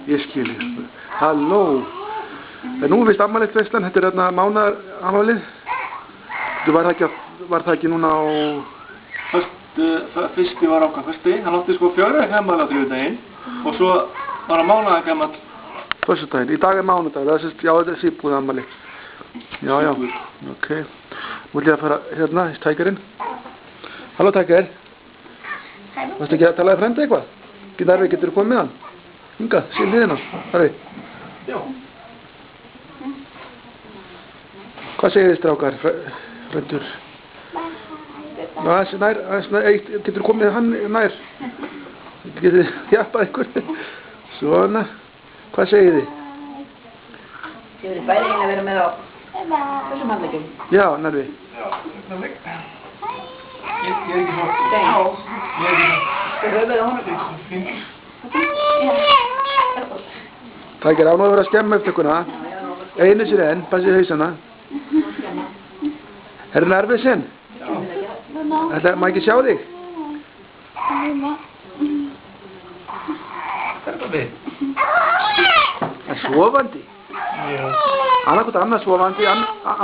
Ég skil. Halló. Nú fyrst afmælið veislan, þetta þarna mánaðarafmælið. Var það ekki núna á... Fyrsti var ákvað fyrsti, hann átti sko 4 ára afmæli á þriðjudaginn og svo var hann mánaðar gamall. Föstudaginn, í dag mánudag, það sést, já þetta síðbúið afmæli. Já, ok. Nú ætlum ég að fara hérna, í tækjarinn. Halló tækjar. Varstu ekki að tala frænda eitthvað? Narfi, getur þú komið með hann? Hingað, síðan liðina, Narfi. Já. Hvað segir þið strákar, frændur? Getur þú komið hann nær? Getur þið hjálpað ykkur? Svona. Hvað segir þið? Þið verið bæði að vera með á þessum handleggjum. Já, Narfi. Já, handlegg. Ég er ekki svo. Stein. Já, ég er ekki svo. Þú höfðu það honum. Tækjar á nú að vera að skemma eftir ykkurna. Einu sér enn, passið hausana. Er það nervið sinn? Já. Má ekki sjá þig? Þetta Það er sofandi. Já. Annarkot annað sofandi,